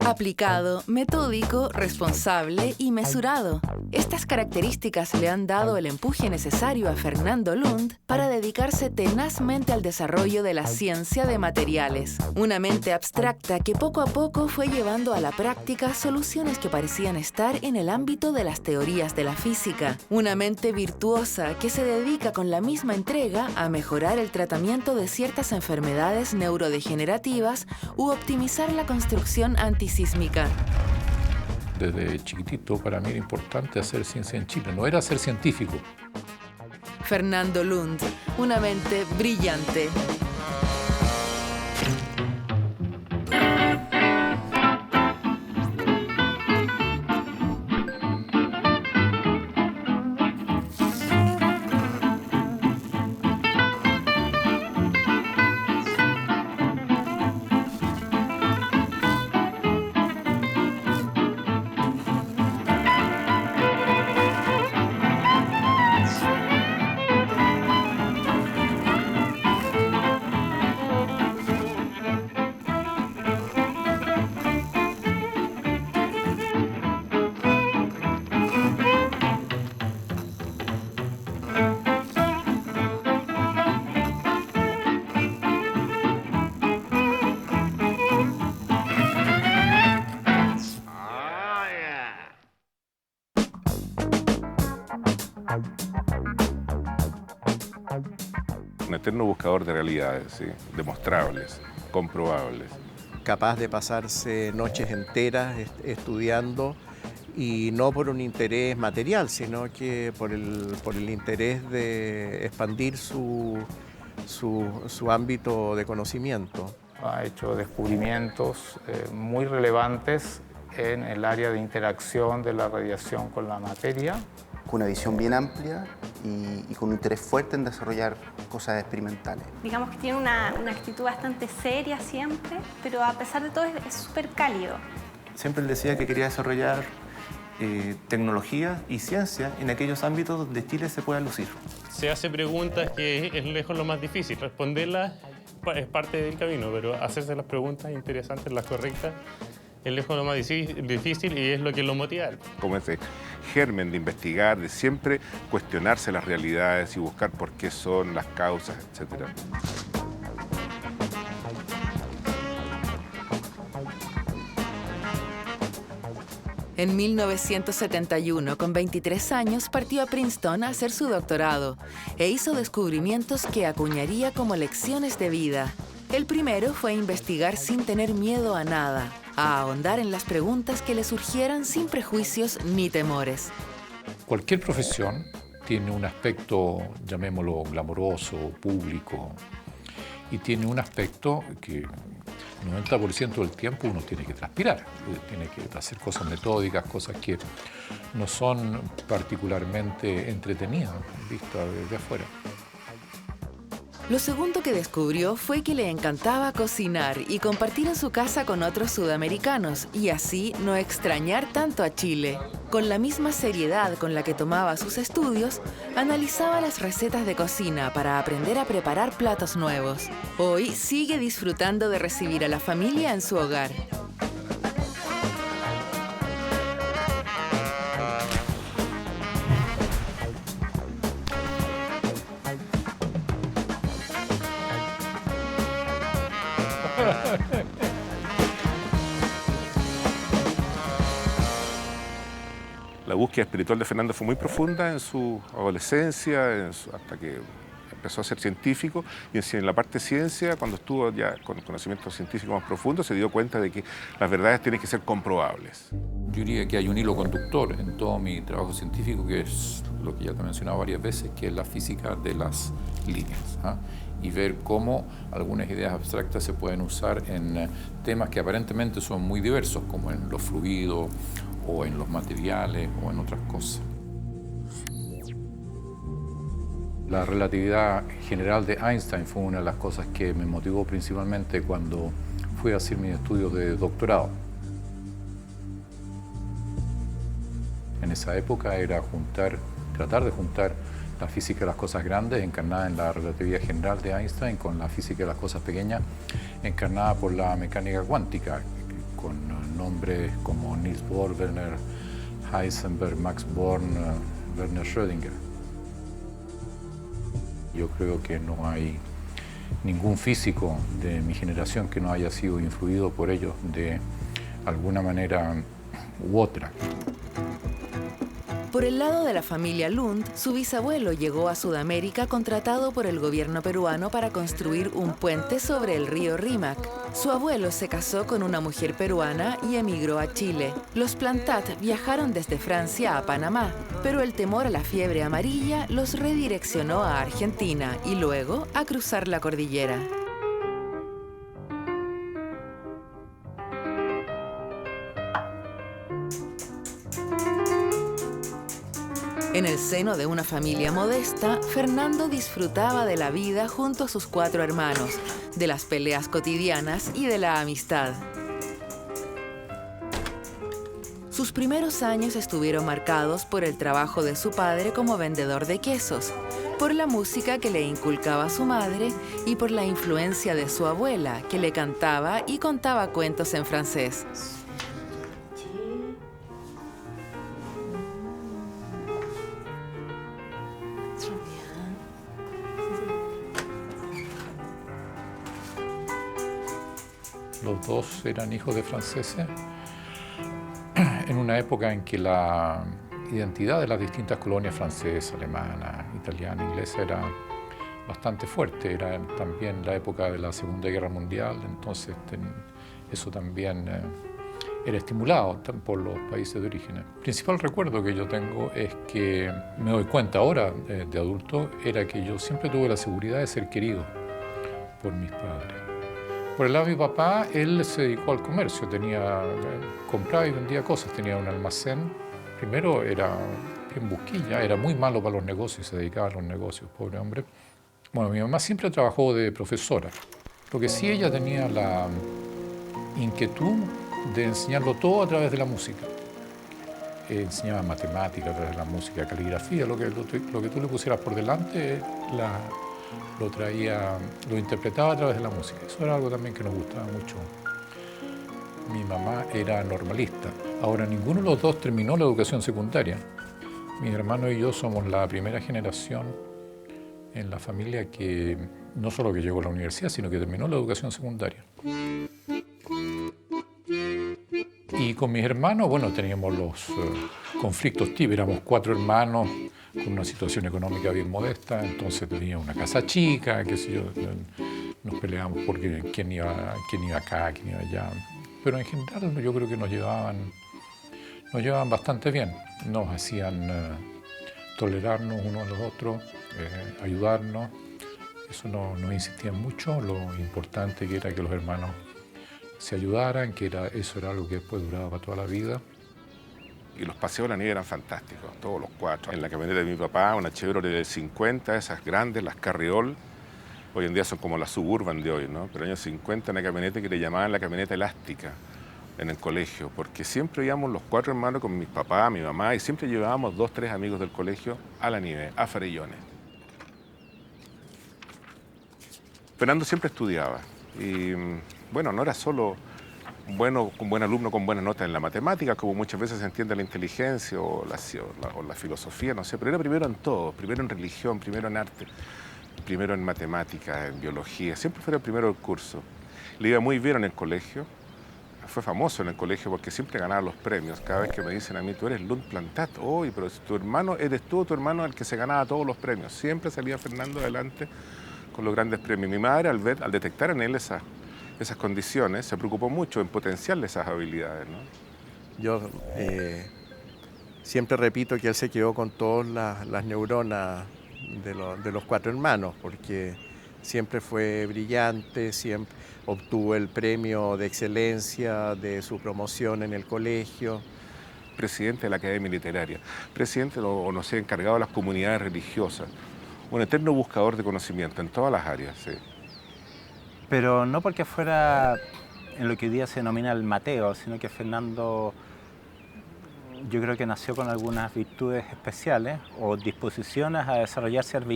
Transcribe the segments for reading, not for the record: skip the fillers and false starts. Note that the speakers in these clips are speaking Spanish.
Aplicado, metódico, responsable y mesurado. Estas características le han dado el empuje necesario a Fernando Lund para dedicarse tenazmente al desarrollo de la ciencia de materiales. Una mente abstracta que poco a poco fue llevando a la práctica soluciones que parecían estar en el ámbito de las teorías de la física. Una mente virtuosa que se dedica con la misma entrega a mejorar el tratamiento de ciertas enfermedades neurodegenerativas u optimizar la construcción antisísmica. Desde chiquitito para mí era importante hacer ciencia en Chile, no era ser científico. Fernando Lund, una mente brillante. Un eterno buscador de realidades, ¿sí? Demostrables, comprobables. Capaz de pasarse noches enteras estudiando, y no por un interés material, sino que por el interés de expandir su ámbito de conocimiento. Ha hecho descubrimientos muy relevantes en el área de interacción de la radiación con la materia. Con una visión bien amplia y con un interés fuerte en desarrollar cosas experimentales. Digamos que tiene una actitud bastante seria siempre, pero a pesar de todo es súper cálido. Siempre él decía que quería desarrollar tecnología y ciencia en aquellos ámbitos donde Chile se pueda lucir. Se hace preguntas que es lejos lo más difícil. Responderlas es parte del camino, pero hacerse las preguntas interesantes, las correctas, es lejos lo más difícil y es lo que lo motiva. Como ese germen de investigar, de siempre cuestionarse las realidades y buscar por qué son, las causas, etc. En 1971, con 23 años, partió a Princeton a hacer su doctorado e hizo descubrimientos que acuñaría como lecciones de vida. El primero fue investigar sin tener miedo a nada, a ahondar en las preguntas que le surgieran sin prejuicios ni temores. Cualquier profesión tiene un aspecto, llamémoslo, glamoroso, público, y tiene un aspecto que el 90% del tiempo uno tiene que transpirar, tiene que hacer cosas metódicas, cosas que no son particularmente entretenidas vistas desde afuera. Lo segundo que descubrió fue que le encantaba cocinar y compartir en su casa con otros sudamericanos y así no extrañar tanto a Chile. Con la misma seriedad con la que tomaba sus estudios, analizaba las recetas de cocina para aprender a preparar platos nuevos. Hoy sigue disfrutando de recibir a la familia en su hogar. La búsqueda espiritual de Fernando fue muy profunda en su adolescencia, hasta que empezó a ser científico, y en la parte de ciencia, cuando estuvo ya con conocimientos científicos más profundos, se dio cuenta de que las verdades tienen que ser comprobables. Yo diría que hay un hilo conductor en todo mi trabajo científico, que es lo que ya te he mencionado varias veces, que es la física de las líneas, ¿ah? Y ver cómo algunas ideas abstractas se pueden usar en temas que aparentemente son muy diversos, como en los fluidos, o en los materiales, o en otras cosas. La relatividad general de Einstein fue una de las cosas que me motivó principalmente cuando fui a hacer mis estudios de doctorado. En esa época era tratar de juntar la física de las cosas grandes, encarnada en la relatividad general de Einstein, con la física de las cosas pequeñas, encarnada por la mecánica cuántica, con nombres como Niels Bohr, Werner Heisenberg, Max Born, Werner Schrödinger. Yo creo que no hay ningún físico de mi generación que no haya sido influido por ellos de alguna manera u otra. Por el lado de la familia Lund, su bisabuelo llegó a Sudamérica contratado por el gobierno peruano para construir un puente sobre el río Rímac. Su abuelo se casó con una mujer peruana y emigró a Chile. Los Plantat viajaron desde Francia a Panamá, pero el temor a la fiebre amarilla los redireccionó a Argentina y luego a cruzar la cordillera. En el seno de una familia modesta, Fernando disfrutaba de la vida junto a sus 4 hermanos, de las peleas cotidianas y de la amistad. Sus primeros años estuvieron marcados por el trabajo de su padre como vendedor de quesos, por la música que le inculcaba su madre y por la influencia de su abuela, que le cantaba y contaba cuentos en francés. Los dos eran hijos de franceses en una época en que la identidad de las distintas colonias francesa, alemana, italiana, inglesa era bastante fuerte. Era también la época de la Segunda Guerra Mundial, entonces eso también era estimulado por los países de origen. El principal recuerdo que yo tengo es que me doy cuenta ahora de adulto, era que yo siempre tuve la seguridad de ser querido por mis padres. Por el lado de mi papá, él se dedicó al comercio, compraba y vendía cosas, tenía un almacén. Primero era bien busquilla, era muy malo para los negocios, se dedicaba a los negocios, pobre hombre. Bueno, mi mamá siempre trabajó de profesora, lo que sí ella tenía la inquietud de enseñarlo todo a través de la música. Enseñaba matemáticas a través de la música, caligrafía, lo que tú le pusieras por delante, lo interpretaba a través de la música. Eso era algo también que nos gustaba mucho. Mi mamá era normalista. Ahora, ninguno de los dos terminó la educación secundaria. Mi hermano y yo somos la primera generación en la familia que no solo que llegó a la universidad, sino que terminó la educación secundaria. Y con mis hermanos, bueno, teníamos los conflictos típicos. Éramos 4 hermanos con una situación económica bien modesta, entonces tenía una casa chica, qué sé yo, nos peleábamos porque quién iba acá, quién iba allá. Pero en general yo creo que nos llevaban bastante bien, nos hacían tolerarnos unos a los otros, ayudarnos. Eso nos insistía mucho, lo importante que era que los hermanos se ayudaran, eso era algo que después duraba para toda la vida. Y los paseos de la nieve eran fantásticos, todos los 4. En la camioneta de mi papá, una Chevrolet del 50, esas grandes, las Carriol. Hoy en día son como las Suburban de hoy, ¿no? Pero en los años 50, una camioneta que le llamaban la camioneta elástica en el colegio, porque siempre íbamos los 4 hermanos con mis papás, mi mamá, y siempre llevábamos 2, 3 amigos del colegio a la nieve, a Farellones. Fernando siempre estudiaba y, bueno, no era solo un buen alumno con buenas notas en la matemática, como muchas veces se entiende la inteligencia o la filosofía, no sé, pero era primero en todo, primero en religión, primero en arte, primero en matemática, en biología, siempre fue el primero del curso. Le iba muy bien en el colegio, fue famoso en el colegio porque siempre ganaba los premios. Cada vez que me dicen a mí, tú eres Lund Plantat, oye, pero tu hermano, eres tú, tu hermano el que se ganaba todos los premios. Siempre salía Fernando adelante con los grandes premios. Mi madre, al detectar en él esas condiciones, se preocupó mucho en potenciarle esas habilidades, ¿no? Yo siempre repito que él se quedó con todas las neuronas de los 4 hermanos, porque siempre fue brillante, siempre obtuvo el premio de excelencia de su promoción en el colegio. Presidente de la Academia Literaria, presidente o no sé, encargado de las comunidades religiosas, un eterno buscador de conocimiento en todas las áreas, sí. Pero no porque fuera en lo que hoy día se denomina el Mateo, sino que Fernando yo creo que nació con algunas virtudes especiales o disposiciones a desarrollar ciertas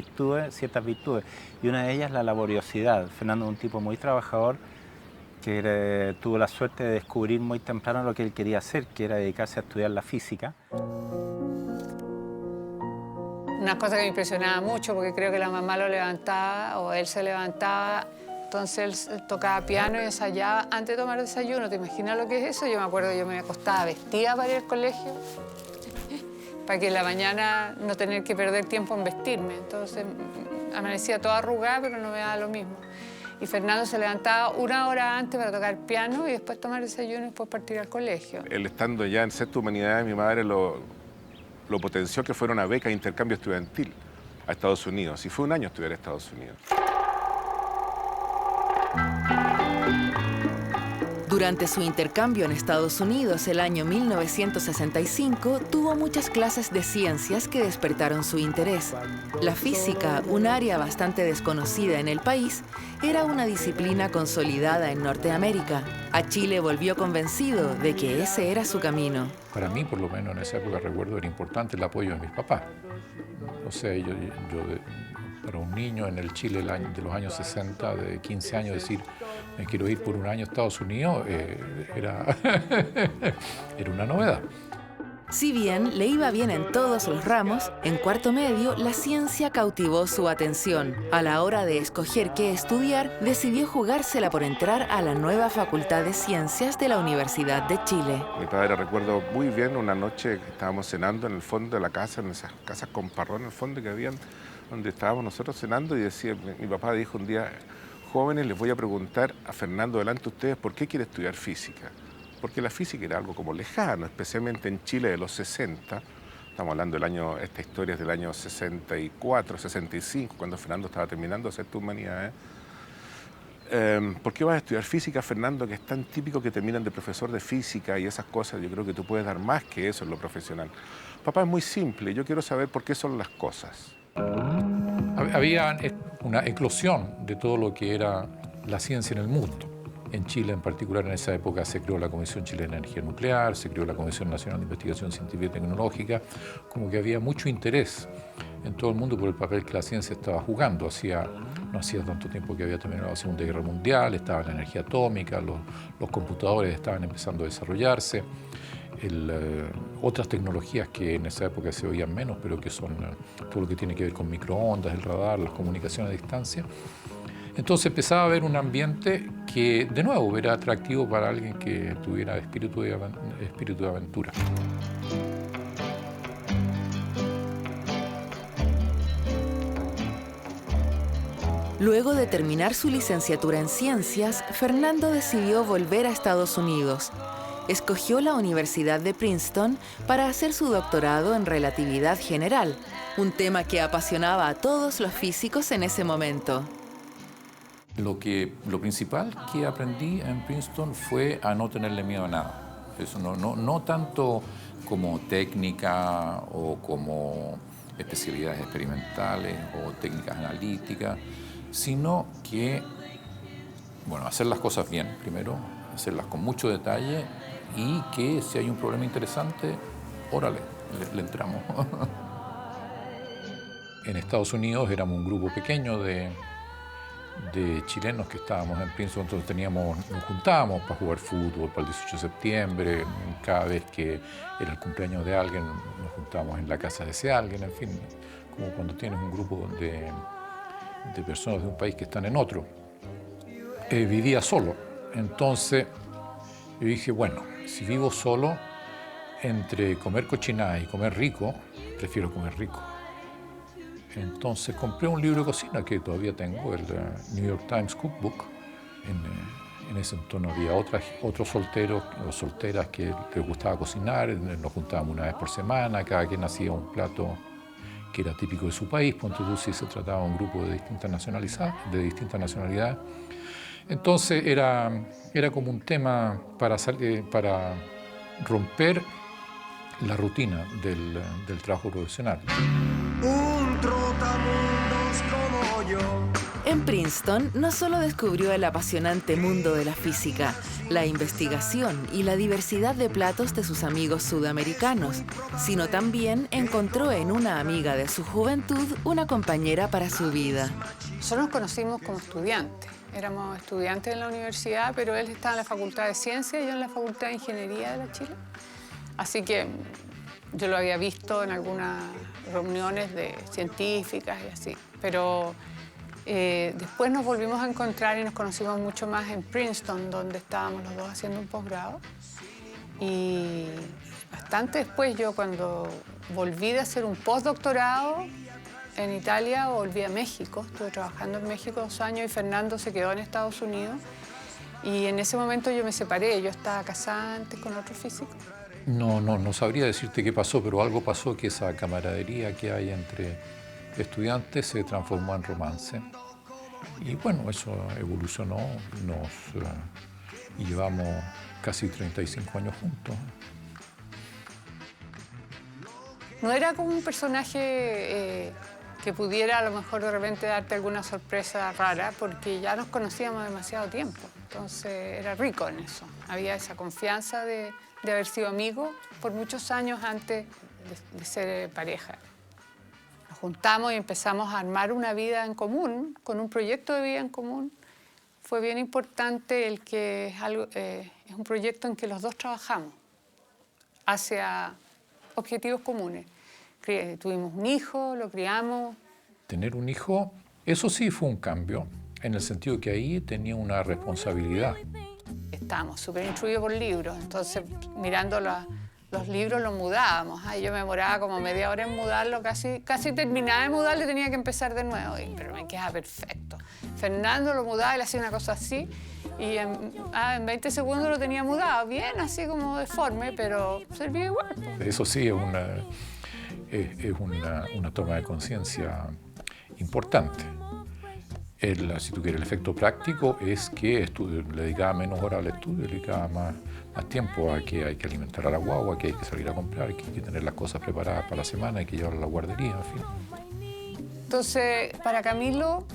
virtudes. Y una de ellas la laboriosidad. Fernando es un tipo muy trabajador que tuvo la suerte de descubrir muy temprano lo que él quería hacer, que era dedicarse a estudiar la física. Una cosa que me impresionaba mucho, porque creo que la mamá lo levantaba o él se levantaba, entonces él tocaba piano y ensayaba antes de tomar desayuno. ¿Te imaginas lo que es eso? Yo me acuerdo que yo me acostaba vestida para ir al colegio, para que en la mañana no tener que perder tiempo en vestirme. Entonces amanecía toda arrugada, pero no me daba lo mismo. Y Fernando se levantaba 1 hora antes para tocar piano y después tomar desayuno y después partir al colegio. Él estando ya en sexto humanidades, mi madre lo potenció que fuera una beca de intercambio estudiantil a Estados Unidos. Y fue 1 año estudiar en Estados Unidos. Durante su intercambio en Estados Unidos el año 1965, tuvo muchas clases de ciencias que despertaron su interés. La física, un área bastante desconocida en el país, era una disciplina consolidada en Norteamérica. A Chile volvió convencido de que ese era su camino. Para mí, por lo menos en esa época, recuerdo, era importante el apoyo de mis papás. O sea, yo para un niño en el Chile de los años 60, de 15 años, decir, me quiero ir por 1 año a Estados Unidos, era una novedad. Si bien le iba bien en todos los ramos, en cuarto medio la ciencia cautivó su atención. A la hora de escoger qué estudiar, decidió jugársela por entrar a la nueva Facultad de Ciencias de la Universidad de Chile. Mi padre, recuerdo muy bien, una noche que estábamos cenando en el fondo de la casa, en esas casas con parrón en el fondo que habían, donde estábamos nosotros cenando, y decía, mi papá dijo un día, jóvenes, les voy a preguntar a Fernando delante de ustedes por qué quiere estudiar física. Porque la física era algo como lejano, especialmente en Chile de los 60. Estamos hablando esta historia es del año 64, 65, cuando Fernando estaba terminando sexta humanidades. ¿Por qué vas a estudiar física, Fernando, que es tan típico que terminan de profesor de física y esas cosas? Yo creo que tú puedes dar más que eso en lo profesional. Papá, es muy simple, yo quiero saber por qué son las cosas. Había una eclosión de todo lo que era la ciencia en el mundo. En Chile, en particular, en esa época se creó la Comisión Chilena de Energía Nuclear, se creó la Comisión Nacional de Investigación Científica y Tecnológica, como que había mucho interés en todo el mundo por el papel que la ciencia estaba jugando. No hacía tanto tiempo que había terminado la Segunda Guerra Mundial, estaba la energía atómica, los computadores estaban empezando a desarrollarse, otras tecnologías que en esa época se oían menos, pero que son todo lo que tiene que ver con microondas, el radar, las comunicaciones a distancia. Entonces empezaba a haber un ambiente que, de nuevo, era atractivo para alguien que tuviera espíritu de aventura. Luego de terminar su licenciatura en ciencias, Fernando decidió volver a Estados Unidos. Escogió la Universidad de Princeton para hacer su doctorado en relatividad general, un tema que apasionaba a todos los físicos en ese momento. Lo principal que aprendí en Princeton fue a no tenerle miedo a nada. Eso no tanto como técnica o como especialidades experimentales o técnicas analíticas, sino que, hacer las cosas bien, primero, hacerlas con mucho detalle y que si hay un problema interesante, órale, le entramos. En Estados Unidos éramos un grupo pequeño de chilenos que estábamos en Princeton, entonces nos juntábamos para jugar fútbol, para el 18 de septiembre, cada vez que era el cumpleaños de alguien nos juntábamos en la casa de ese alguien, en fin, como cuando tienes un grupo de personas de un país que están en otro. Vivía solo, entonces yo dije, si vivo solo, entre comer cochinada y comer rico, prefiero comer rico. Entonces compré un libro de cocina que todavía tengo, el New York Times Cookbook. En ese entorno había otros solteros o solteras que les gustaba cocinar, nos juntábamos una vez por semana, cada quien hacía un plato que era típico de su país, ponte tú si se trataba de un grupo de distintas nacionalidades. Entonces era como un tema para romper la rutina del trabajo profesional. En En Princeton no solo descubrió el apasionante mundo de la física, la investigación y la diversidad de platos de sus amigos sudamericanos, sino también encontró en una amiga de su juventud una compañera para su vida. Nosotros nos conocimos como estudiantes. Éramos estudiantes en la universidad, pero él estaba en la Facultad de Ciencias y yo en la Facultad de Ingeniería de la Chile. Así que yo lo había visto en algunas reuniones científicas y así. Pero después nos volvimos a encontrar y nos conocimos mucho más en Princeton, donde estábamos los dos haciendo un posgrado. Y bastante después, yo cuando volví de hacer un postdoctorado en Italia, volví a México. Estuve trabajando en México 2 años y Fernando se quedó en Estados Unidos. Y en ese momento yo me separé. Yo estaba casada antes con otro físico. No sabría decirte qué pasó, pero algo pasó, que esa camaradería que hay entre estudiantes se transformó en romance. Y bueno, eso evolucionó y llevamos casi 35 años juntos. No era como un personaje que pudiera a lo mejor de repente darte alguna sorpresa rara, porque ya nos conocíamos demasiado tiempo. Entonces era rico en eso. Había esa confianza de haber sido amigos por muchos años antes de ser pareja. Nos juntamos y empezamos a armar una vida en común, con un proyecto de vida en común. Fue bien importante el que es un proyecto en que los dos trabajamos hacia objetivos comunes. Tuvimos un hijo, lo criamos. Tener un hijo, eso sí fue un cambio, en el sentido que ahí tenía una responsabilidad. Estábamos súper instruidos por libros, entonces mirando los libros los mudábamos. Yo me demoraba como media hora en mudarlo, casi terminaba de mudarlo y tenía que empezar de nuevo, pero me quedaba perfecto. Fernando lo mudaba, él hacía una cosa así y en 20 segundos lo tenía mudado, bien así como deforme, pero servía igual. Eso sí es una toma de conciencia importante. Si tú quieres, el efecto práctico es que le dedicaba menos horas al estudio, le dedicaba más tiempo a que hay que alimentar a la guagua, que hay que salir a comprar, que hay que tener las cosas preparadas para la semana, hay que llevarla a la guardería, en fin. Entonces, para Camilo,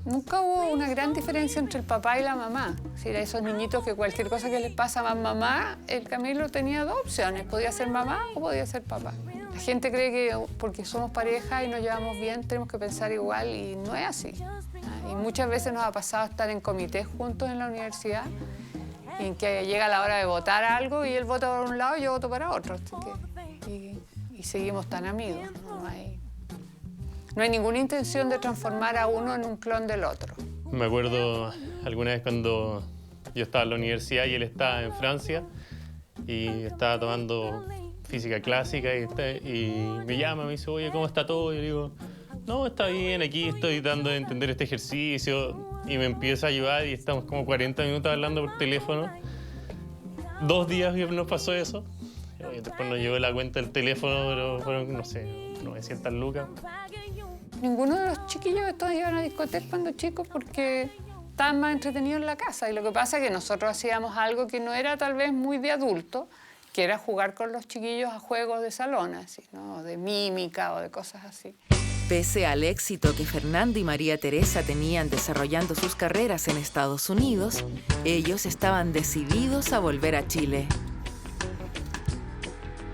nunca hubo una gran diferencia entre el papá y la mamá. Si era esos niñitos que cualquier cosa que les pasa a mamá, el Camilo tenía 2 opciones, podía ser mamá o podía ser papá. La gente cree que porque somos pareja y nos llevamos bien tenemos que pensar igual y no es así. Y muchas veces nos ha pasado estar en comités juntos en la universidad en que llega la hora de votar algo y él vota por un lado y yo voto para otro. Y seguimos tan amigos. No hay ninguna intención de transformar a uno en un clon del otro. Me acuerdo alguna vez cuando yo estaba en la universidad y él estaba en Francia y estaba tomando física clásica y me llama, me dice, oye, ¿cómo está todo? Y yo digo, no, está bien, aquí estoy dando a entender este ejercicio, y me empieza a ayudar y estamos como 40 minutos hablando por teléfono. 2 días nos pasó eso. Y después nos llegó la cuenta del teléfono, pero fueron, no sé, 900 lucas. Ninguno de los chiquillos estos iban a discotecas cuando chicos porque estaban más entretenidos en la casa. Y lo que pasa es que nosotros hacíamos algo que no era tal vez muy de adulto, que era jugar con los chiquillos a juegos de salón, así, ¿no? De mímica o de cosas así. Pese al éxito que Fernando y María Teresa tenían desarrollando sus carreras en Estados Unidos, ellos estaban decididos a volver a Chile.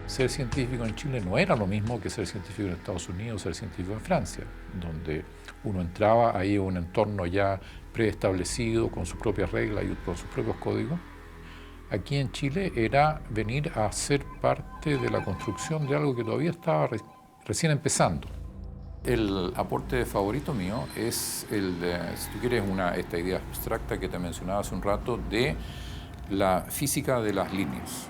Ser científico en Chile no era lo mismo que ser científico en Estados Unidos o ser científico en Francia, donde uno entraba ahí a un entorno ya preestablecido, con sus propias reglas y con sus propios códigos. Aquí en Chile era venir a ser parte de la construcción de algo que todavía estaba recién empezando. El aporte favorito mío es si tú quieres, esta idea abstracta que te mencionaba hace un rato de la física de las líneas.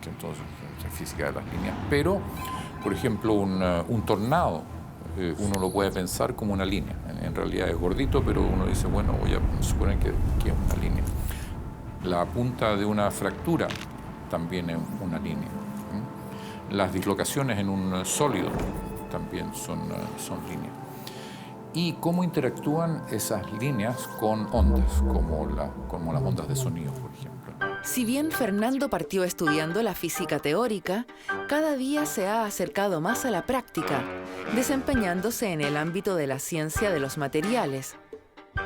Que entonces, física de las líneas. Pero, por ejemplo, un tornado, uno lo puede pensar como una línea. En realidad es gordito, pero uno dice, bueno, voy a suponer que es una línea. La punta de una fractura también es una línea. Las dislocaciones en un sólido también son líneas. Y cómo interactúan esas líneas con ondas, como las ondas de sonido, por ejemplo. Si bien Fernando partió estudiando la física teórica, cada día se ha acercado más a la práctica, desempeñándose en el ámbito de la ciencia de los materiales.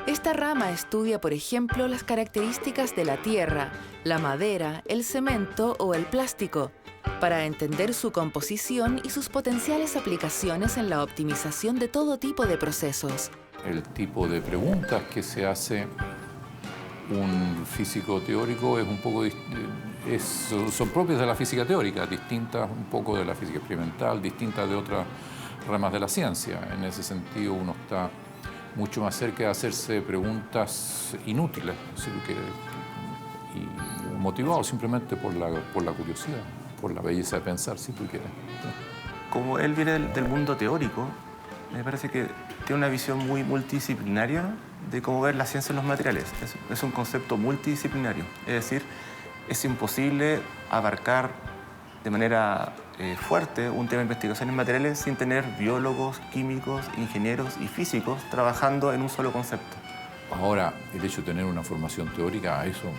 Esta rama estudia, por ejemplo, las características de la tierra, la madera, el cemento o el plástico, para entender su composición y sus potenciales aplicaciones en la optimización de todo tipo de procesos. El tipo de preguntas que se hace un físico teórico es un poco son propias de la física teórica, distintas un poco de la física experimental, distintas de otras ramas de la ciencia. En ese sentido, uno está mucho más cerca de hacerse preguntas inútiles, si tú quieres, y motivado simplemente por la curiosidad, por la belleza de pensar, si tú quieres. Como él viene del mundo teórico, me parece que tiene una visión muy multidisciplinaria de cómo ver la ciencia en los materiales. Es un concepto multidisciplinario, es decir, es imposible abarcar de manera fuerte un tema de investigación en materiales sin tener biólogos, químicos, ingenieros y físicos trabajando en un solo concepto. Ahora, el hecho de tener una formación teórica, eso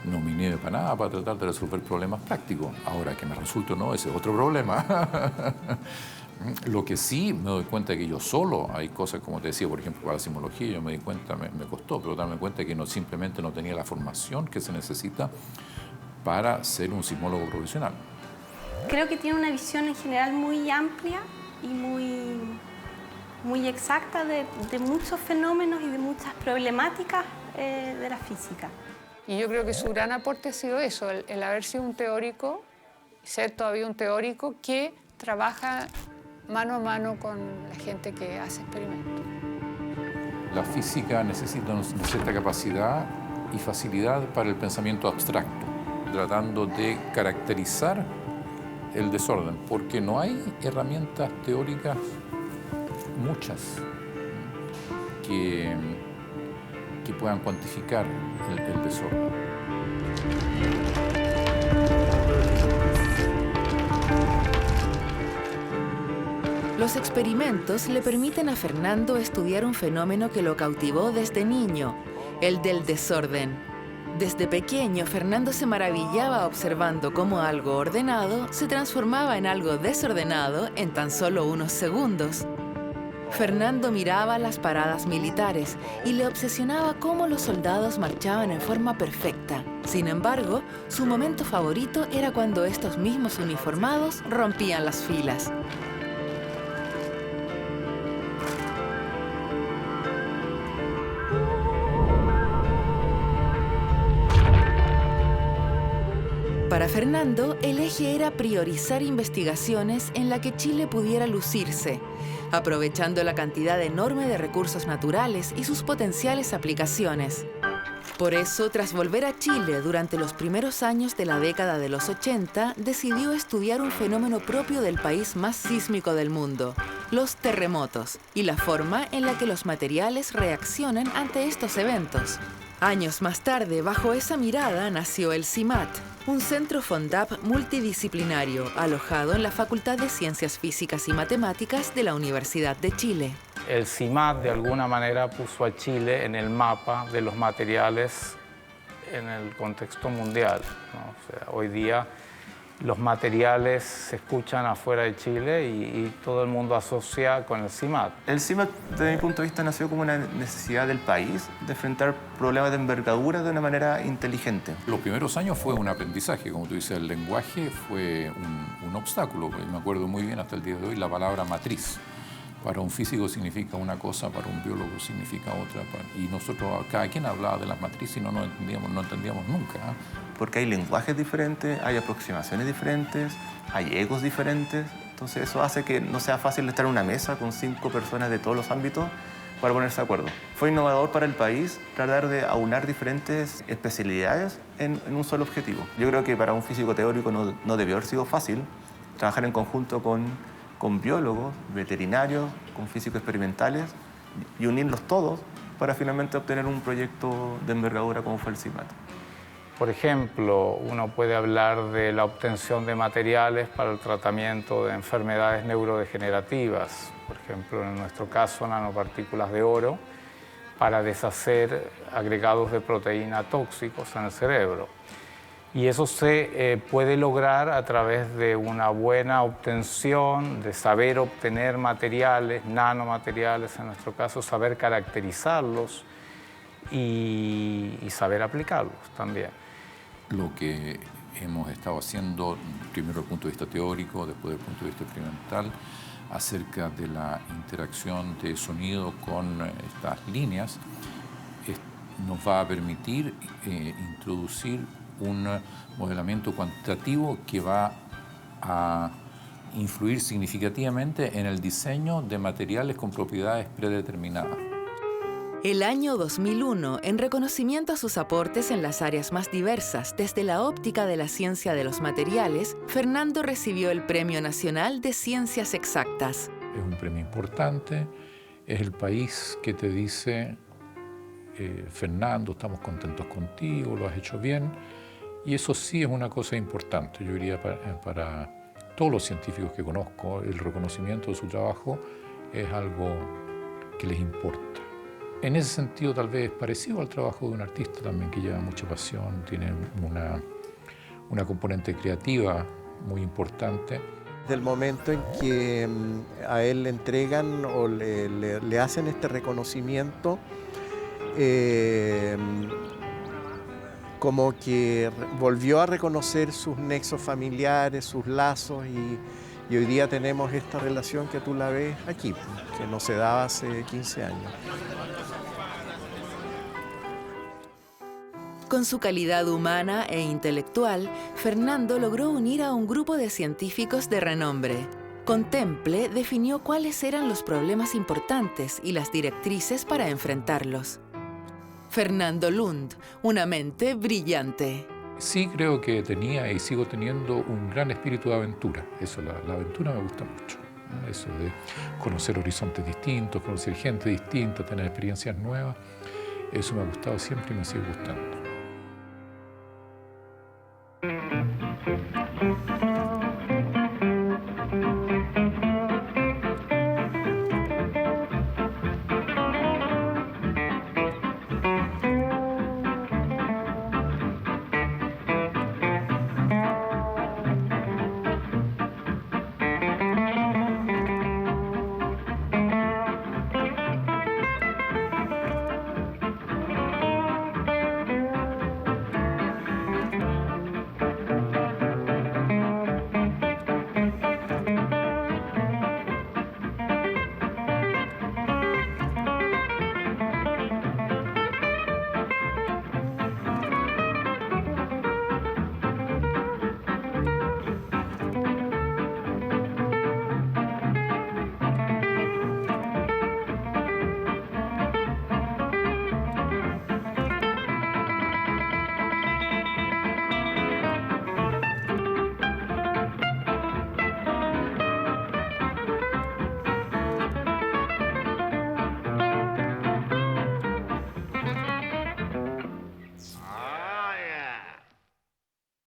no me inhibe para nada para tratar de resolver problemas prácticos. Ahora, que me resulte o no, ese es otro problema. Lo que sí me doy cuenta que yo solo, hay cosas, como te decía, por ejemplo, para la sismología, yo me di cuenta, me costó, pero darme cuenta que simplemente no tenía la formación que se necesita para ser un sismólogo profesional. Creo que tiene una visión en general muy amplia y muy exacta de muchos fenómenos y de muchas problemáticas de la física. Y yo creo que su gran aporte ha sido eso, el haber sido un teórico, ser todavía un teórico que trabaja mano a mano con la gente que hace experimentos. La física necesita una cierta capacidad y facilidad para el pensamiento abstracto, tratando de caracterizar el desorden, porque no hay herramientas teóricas, muchas, que puedan cuantificar el desorden. Los experimentos le permiten a Fernando estudiar un fenómeno que lo cautivó desde niño, el del desorden. Desde pequeño, Fernando se maravillaba observando cómo algo ordenado se transformaba en algo desordenado en tan solo unos segundos. Fernando miraba las paradas militares y le obsesionaba cómo los soldados marchaban en forma perfecta. Sin embargo, su momento favorito era cuando estos mismos uniformados rompían las filas. Para Fernando, el eje era priorizar investigaciones en la que Chile pudiera lucirse, aprovechando la cantidad enorme de recursos naturales y sus potenciales aplicaciones. Por eso, tras volver a Chile durante los primeros años de la década de los 80, decidió estudiar un fenómeno propio del país más sísmico del mundo, los terremotos, y la forma en la que los materiales reaccionan ante estos eventos. Años más tarde, bajo esa mirada, nació el CIMAT, un centro FONDAP multidisciplinario alojado en la Facultad de Ciencias Físicas y Matemáticas de la Universidad de Chile. El CIMAT de alguna manera puso a Chile en el mapa de los materiales en el contexto mundial, ¿no? O sea, hoy día los materiales se escuchan afuera de Chile y todo el mundo asocia con el CIMAT. El CIMAT, desde mi punto de vista, nació como una necesidad del país de enfrentar problemas de envergadura de una manera inteligente. Los primeros años fue un aprendizaje, como tú dices, el lenguaje fue un obstáculo. Me acuerdo muy bien hasta el día de hoy la palabra matriz. Para un físico significa una cosa, para un biólogo significa otra. Y nosotros, cada quien hablaba de las matrices y no entendíamos nunca. Porque hay lenguajes diferentes, hay aproximaciones diferentes, hay egos diferentes. Entonces eso hace que no sea fácil estar en una mesa con 5 personas de todos los ámbitos para ponerse de acuerdo. Fue innovador para el país tratar de aunar diferentes especialidades en un solo objetivo. Yo creo que para un físico teórico no debió haber sido fácil trabajar en conjunto con biólogos, veterinarios, con físicos experimentales y unirlos todos para finalmente obtener un proyecto de envergadura como fue el CIMAT. Por ejemplo, uno puede hablar de la obtención de materiales para el tratamiento de enfermedades neurodegenerativas, por ejemplo, en nuestro caso, nanopartículas de oro, para deshacer agregados de proteína tóxicos en el cerebro. Y eso se puede lograr a través de una buena obtención, de saber obtener materiales, nanomateriales en nuestro caso, saber caracterizarlos y saber aplicarlos también. Lo que hemos estado haciendo, primero desde el punto de vista teórico, después desde el punto de vista experimental, acerca de la interacción de sonido con estas líneas, nos va a permitir introducir un modelamiento cuantitativo que va a influir significativamente en el diseño de materiales con propiedades predeterminadas. El año 2001, en reconocimiento a sus aportes en las áreas más diversas, desde la óptica de la ciencia de los materiales, Fernando recibió el Premio Nacional de Ciencias Exactas. Es un premio importante, es el país que te dice, Fernando, estamos contentos contigo, lo has hecho bien, y eso sí es una cosa importante. Yo diría para todos los científicos que conozco, el reconocimiento de su trabajo es algo que les importa. En ese sentido, tal vez es parecido al trabajo de un artista también, que lleva mucha pasión, tiene una componente creativa muy importante. Del momento en que a él le entregan o le hacen este reconocimiento, como que volvió a reconocer sus nexos familiares, sus lazos, y hoy día tenemos esta relación que tú la ves aquí, que no se daba hace 15 años. Con su calidad humana e intelectual, Fernando logró unir a un grupo de científicos de renombre. Con Temple definió cuáles eran los problemas importantes y las directrices para enfrentarlos. Fernando Lund, una mente brillante. Sí, creo que tenía y sigo teniendo un gran espíritu de aventura. Eso, la aventura me gusta mucho, ¿no? Eso de conocer horizontes distintos, conocer gente distinta, tener experiencias nuevas. Eso me ha gustado siempre y me sigue gustando.